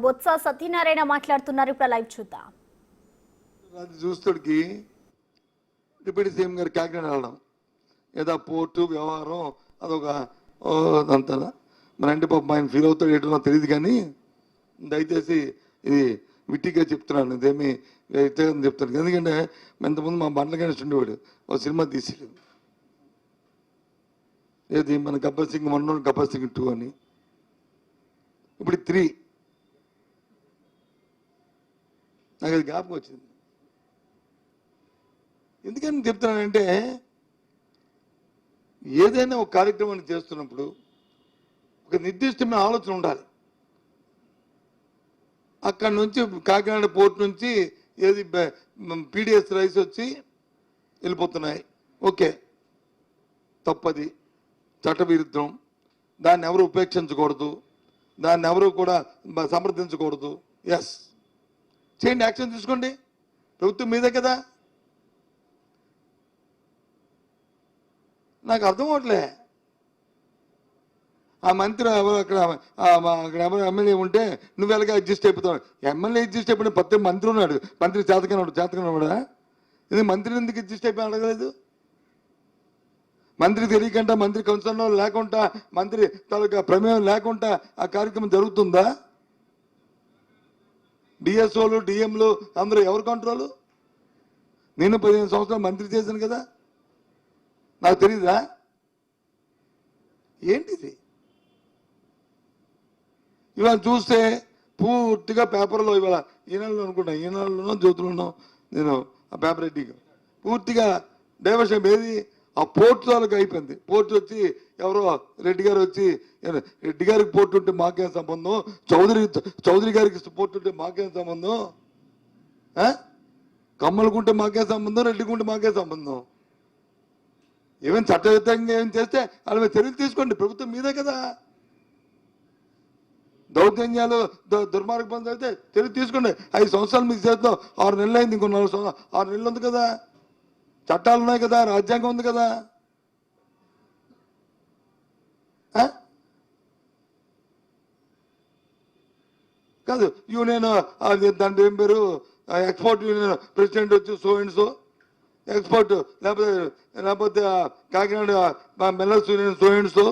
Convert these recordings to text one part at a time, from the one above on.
బొత్స సత్యనారాయణ మాట్లాడుతున్నారు. ఇప్పుడు లైవ్ చూద్దాం. అది చూస్తుడికి డిప్యూటీ సీఎం గారు కాకినాడ వెళ్ళడం ఏదో పోర్టు వ్యవహారం అదొక అంతా మన అంటే పాపం ఆయన ఫీల్ అవుతాడు ఏంటో తెలియదు, కానీ దయచేసి ఇది విట్టిగా చెప్తున్నాను, ఇదేమి వ్యక్తిగతంగా చెప్తాను. ఎందుకంటే ఇంతకుముందు మా బండ్ల గణేష్ ఉండేవాడు, ఒక సినిమా తీసాడు, ఏది మన గబ్బర్ సింగ్ 1, గబ్బర్ సింగ్ 2 అని, ఇప్పుడు 3. నాకు అది జ్ఞాపకం వచ్చింది. ఎందుకని చెప్తున్నానంటే ఏదైనా ఒక కార్యక్రమాన్ని చేస్తున్నప్పుడు ఒక నిర్దిష్టమైన ఆలోచన ఉండాలి. అక్కడి నుంచి కాకినాడ పోర్ట్ నుంచి ఏది పీడిఎస్ రైస్ వచ్చి వెళ్ళిపోతున్నాయి, ఓకే, తప్పది, చట్టవిరుద్ధం, దాన్ని ఎవరు ఉపేక్షించకూడదు, దాన్ని ఎవరు కూడా సమర్థించకూడదు. ఎస్, చేయండి, యాక్షన్ తీసుకోండి, ప్రభుత్వం మీదే కదా. నాకు అర్థం అవట్లే, ఆ మంత్రి అక్కడ ఎవరు ఎమ్మెల్యే ఉంటే నువ్వు ఎలాగ అడ్జస్ట్ అయిపోతావు. ఎమ్మెల్యే అడ్జస్ట్ అయిపోయిన ప్రతి మంత్రి ఉన్నాడు, మంత్రి చేతకనవాడా, ఇది మంత్రిని ఎందుకు అడ్జస్ట్ అయిపోయి అడగలేదు? మంత్రి తెలియకుండా, మంత్రి కన్సర్న్ లేకుండా, మంత్రి తాలూకా ప్రమేయం లేకుండా ఆ కార్యక్రమం జరుగుతుందా? డిఎస్ఓలు, డిఎంలు అందరూ ఎవరు కంట్రోలు? నేను 15 సంవత్సరాలు మంత్రి చేశాను కదా, నాకు తెలీదా? ఏంటిది? ఇవాళ చూస్తే పూర్తిగా పేపర్లో, ఇవాళ ఈనాడులో అనుకుంటా, ఈనాడులోనో జ్యోతులను నేను ఆ పేపర్ రెడ్డిగా పూర్తిగా డైవర్షన్ ఏది ఆ పోర్టు తాలూకు అయిపోయింది. పోర్టు వచ్చి ఎవరో రెడ్డి గారు వచ్చి, రెడ్డి గారికి పోర్టు ఉంటే మాకేం సంబంధం, చౌదరి గారికి పోర్టు ఉంటే మాకేం సంబంధం, కమ్మలకుంటే మాకే సంబంధం, రెడ్డికుంటే మాకే సంబంధం. ఏమైనా చట్టవిధంగా ఏం చేస్తే వాళ్ళ మీద చర్యలు తీసుకోండి, ప్రభుత్వం మీదే కదా. దౌర్జన్యాలు, దుర్మార్గ పనులు అయితే చర్యలు తీసుకోండి. 5 సంవత్సరాలు మీకు చేద్దాం, 6 నెలలు అయింది, ఇంకో 6 నెలలు ఉంది కదా, చట్టాలు ఉన్నాయి కదా, రాజ్యాంగం ఉంది కదా. కాదు, యూనియన్ దాని ఏం పేరు, ఎక్స్పోర్ట్ యూనియన్ ప్రెసిడెంట్ వచ్చి సో అండ్ సో ఎక్స్పోర్ట్, లేకపోతే Kakinada millers union so and so,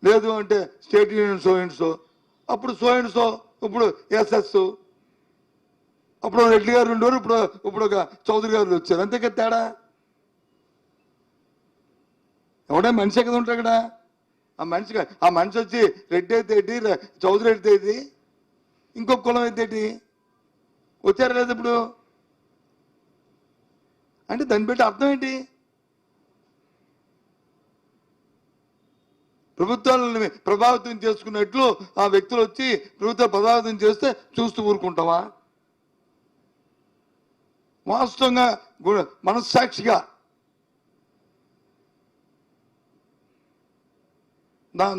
లేదు అంటే state union so and so, అప్పుడు సో అండ్ సో, ఇప్పుడు ఎస్ఎస్, అప్పుడు రెడ్డి గారు ఉండేవారు, ఇప్పుడు ఒక చౌదరి గారు వచ్చారు, అంతే కదా తేడా. ఎవడే మనిషి కదా ఉంటాడు కదా, ఆ మనిషి వచ్చి రెడ్డి అయితే ఏంటి, చౌదరి అయితే ఏంటి, ఇంకొక కులం అయితే ఏంటి, వచ్చారా లేదు ఇప్పుడు? అంటే దాన్ని బట్టి అర్థం ఏంటి? ప్రభుత్వాలను ప్రభావితం చేసుకున్నట్లు ఆ వ్యక్తులు వచ్చి ప్రభుత్వాలు ప్రభావితం చేస్తే చూస్తూ ఊరుకుంటావా? వాస్తవంగా మనస్సాక్షిగా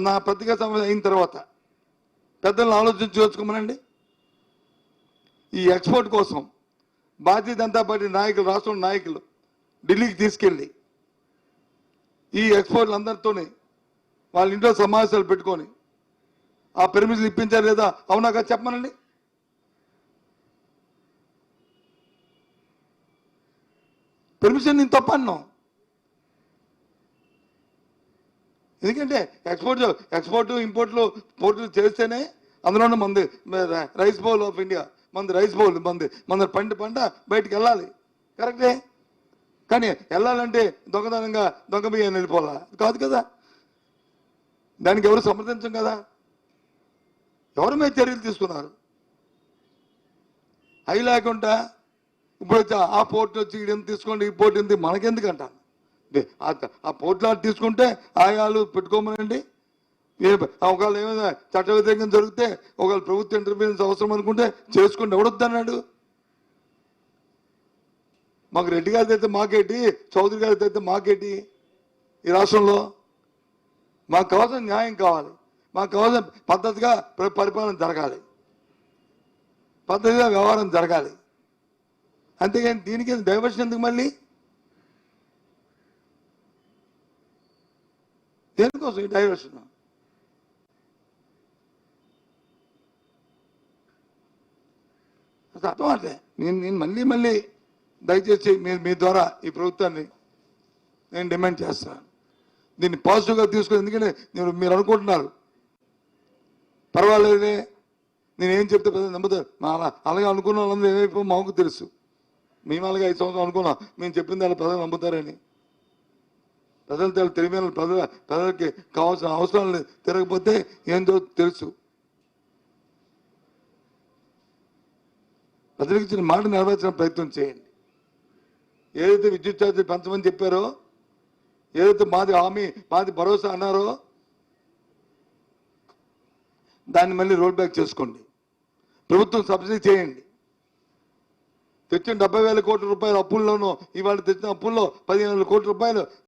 నా పత్రికా సమావేశం అయిన తర్వాత పెద్దలను ఆలోచించి చేసుకోమనండి. ఈ ఎక్స్పోర్ట్ కోసం భారతీయ జనతా పార్టీ నాయకులు, రాష్ట్ర నాయకులు ఢిల్లీకి తీసుకెళ్ళి ఈ ఎక్స్పోర్ట్లు అందరితోనే వాళ్ళ ఇంట్లో సమావేశాలు పెట్టుకొని ఆ పెర్మిషన్ ఇప్పించారు లేదా, అవునా కదా చెప్పమనండి. పెర్మిషన్ నేను తప్పన్నాం, ఎందుకంటే ఎక్స్పోర్ట్ ఇంపోర్ట్లు పోర్టులు చేస్తేనే అందులోనే మంది రైస్ బౌల్ ఆఫ్ ఇండియా, మంది రైస్ బౌల్, మంది పంట బయటికి వెళ్ళాలి, కరెక్టే. కానీ వెళ్ళాలంటే దొంగతనంగా దొంగ బియ్యాన్ని వెళ్ళిపోవాలా? కాదు కదా, దానికి ఎవరు సమర్థించం కదా. ఎవరి మీద చర్యలు తీసుకున్నారు? అవి లేకుండా ఇప్పుడు వచ్చి ఆ పోర్టు వచ్చి ఎంత తీసుకోండి, ఈ పోర్టు ఎంత, మనకెందుకు అంటాను. ఆ పోర్టులో తీసుకుంటే ఆయాలు పెట్టుకోమనండి. ఒకవేళ ఏమైనా చట్ట వ్యతిరేకంగా జరిగితే ఒకవేళ ప్రభుత్వ ఇంటర్వ్యూన్స్ అవసరం అనుకుంటే చేసుకుంటే ఎవడొద్దన్నాడు? మాకు రెడ్డి గారితో అయితే మాకేటి, చౌదరి గారితో అయితే మాకేటి? ఈ రాష్ట్రంలో మాకు కావాల్సిన న్యాయం కావాలి, మాకు కావాల్సిన పద్ధతిగా పరిపాలన జరగాలి, పద్ధతిగా వ్యవహారం జరగాలి. అంతేగాని దీనికి డైవర్షన్ ఎందుకు? మళ్ళీ దేనికోసం ఈ డైవర్షన్? అసలు అర్థం అంటే నేను మళ్ళీ దయచేసి మీ ద్వారా ఈ ప్రభుత్వాన్ని నేను డిమాండ్ చేస్తాను. దీన్ని పాజిటివ్గా తీసుకుని, ఎందుకంటే మీరు అనుకుంటున్నారు పర్వాలేదే నేనేం చెప్తే ప్రజలు నమ్ముతారు. అలాగే అనుకున్న వాళ్ళందరూ ఏమైపో మాకు తెలుసు. మేము అలాగే 5 సంవత్సరాలు అనుకున్నాం మేము చెప్పింది అలా ప్రజలు నమ్ముతారని. ప్రజలు తెలియని ప్రజలకి కావాల్సిన అవసరాలు తిరగకపోతే ఏందో తెలుసు. ప్రజలకు ఇచ్చిన మాట నెరవేర్చిన ప్రయత్నం చేయండి. ఏదైతే విద్యుత్ ఛార్జీలు పెంచమని చెప్పారో, ఏదైతే మాది హామీ మాది భరోసా అన్నారో దాన్ని మళ్ళీ రోల్ బ్యాక్ చేసుకోండి. ప్రభుత్వం సబ్సిడీ చేయండి. తెచ్చిన 70,000 కోట్ల రూపాయల అప్పుల్లోనూ ఇవాళ తెచ్చిన అప్పుల్లో 15,000 కోట్ల రూపాయలు